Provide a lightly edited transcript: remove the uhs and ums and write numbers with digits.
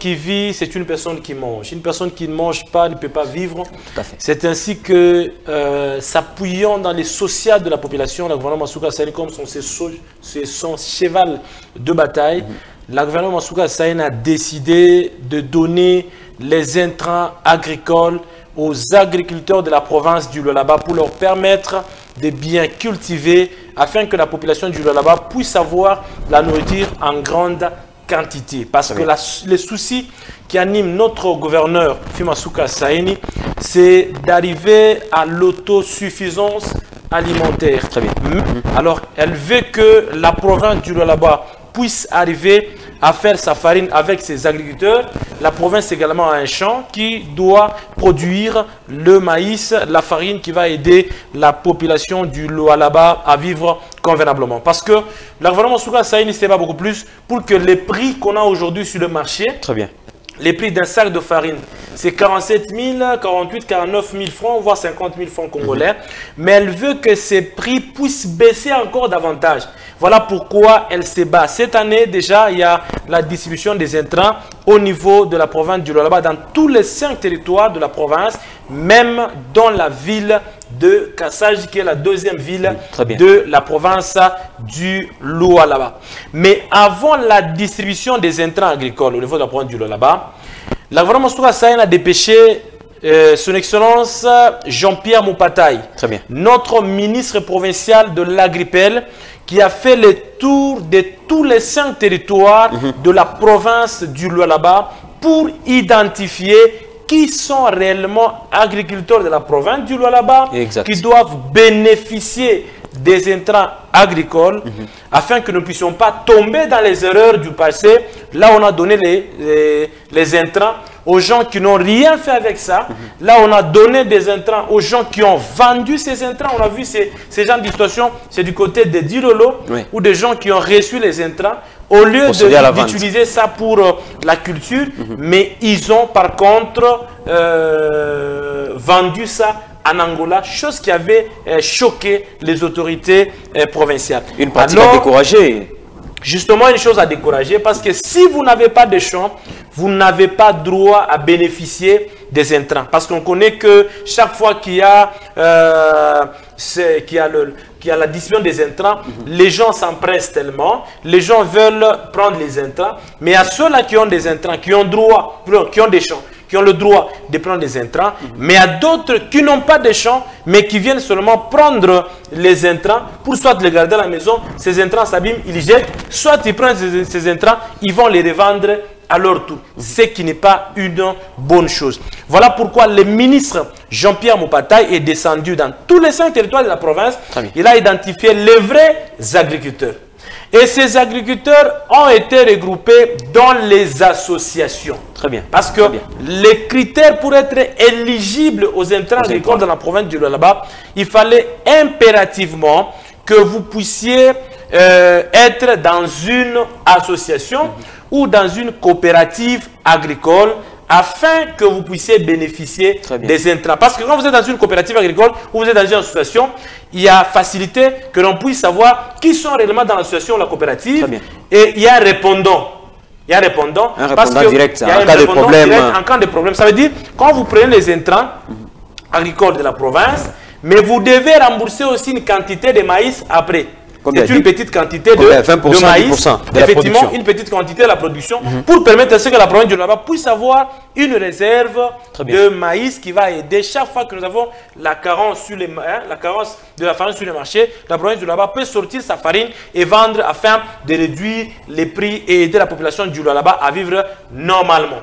qui vit, c'est une personne qui mange. Une personne qui ne mange pas ne peut pas vivre. Tout à fait. C'est ainsi que, s'appuyant dans les social de la population, le gouvernement Masuka Assaini, comme c'est son cheval de bataille, le gouvernement Masuka Assaini a décidé de donner les intrants agricoles aux agriculteurs de la province du Lualaba pour leur permettre de bien cultiver afin que la population du Lualaba puisse avoir la nourriture en grande quantité. Parce que les soucis qui animent notre gouverneur Masuka Assaini, c'est d'arriver à l'autosuffisance alimentaire. Très bien. Alors, elle veut que la province du Lualaba puisse arriver à faire sa farine avec ses agriculteurs. La province également a un champ qui doit produire le maïs, la farine qui va aider la population du Lualaba à vivre convenablement. Parce que le gouvernement Masuka Assaini ne sait pas beaucoup plus pour que les prix qu'on a aujourd'hui sur le marché, très bien, les prix d'un sac de farine, c'est 47 000, 48 49 000 francs, voire 50 000 francs congolais. Mais elle veut que ces prix puissent baisser encore davantage. Voilà pourquoi elle se bat. Cette année, déjà, il y a la distribution des intrants au niveau de la province du Lualaba, dans tous les 5 territoires de la province, même dans la ville de Kassaji, qui est la deuxième ville de la province du Lualaba. Mais avant la distribution des intrants agricoles au niveau de la province du Lualaba, la gouvernement Masuka Assaini a dépêché son Excellence Jean-Pierre Mopataï, notre ministre provincial de l'Agripel, qui a fait le tour de tous les 5 territoires de la province du Lualaba pour identifier qui sont réellement agriculteurs de la province du Lualaba, qui doivent bénéficier des intrants agricoles, afin que nous ne puissions pas tomber dans les erreurs du passé. Là, on a donné les intrants aux gens qui n'ont rien fait avec ça. Là, on a donné des intrants aux gens qui ont vendu ces intrants. On a vu ces genres de situations, c'est du côté des Dirolo, ou des gens qui ont reçu les intrants. Au lieu d'utiliser ça pour la culture, mais ils ont par contre vendu ça en Angola, chose qui avait choqué les autorités provinciales. Une pratique à décourager. Justement, une chose à décourager, parce que si vous n'avez pas de champs, vous n'avez pas droit à bénéficier des intrants. Parce qu'on connaît que chaque fois qu'il y a, la distribution des intrants, les gens s'empressent tellement, les gens veulent prendre les intrants, mais à ceux-là qui ont des intrants, qui ont droit, qui ont des champs, qui ont le droit de prendre des intrants, mais à d'autres qui n'ont pas de champs, mais qui viennent seulement prendre les intrants pour soit les garder à la maison, ces intrants s'abîment, ils jettent, soit ils prennent ces intrants, ils vont les revendre à leur tour, ce qui n'est pas une bonne chose. Voilà pourquoi le ministre Jean-Pierre Mopataï est descendu dans tous les 5 territoires de la province. Il a identifié les vrais agriculteurs. Et ces agriculteurs ont été regroupés dans les associations. Très bien. Parce que les critères pour être éligibles aux intrants agricoles dans la province du Lualaba, il fallait impérativement que vous puissiez être dans une association ou dans une coopérative agricole afin que vous puissiez bénéficier des intrants. Parce que quand vous êtes dans une coopérative agricole ou vous êtes dans une association, il y a facilité que l'on puisse savoir qui sont réellement dans l'association ou la coopérative. Et il y a un répondant. Il y a un répondant. Un répondant direct en cas de problème. En cas de problème. Ça veut dire, quand vous prenez les intrants agricoles de la province, mais vous devez rembourser aussi une quantité de maïs après. C'est une petite quantité de maïs, effectivement, une petite quantité de la production, pour permettre à ce que la province du Lualaba puisse avoir une réserve de maïs qui va aider chaque fois que nous avons la carence sur la carence de la farine sur le marché. La province du Lualaba peut sortir sa farine et vendre afin de réduire les prix et aider la population du Lualaba à vivre normalement.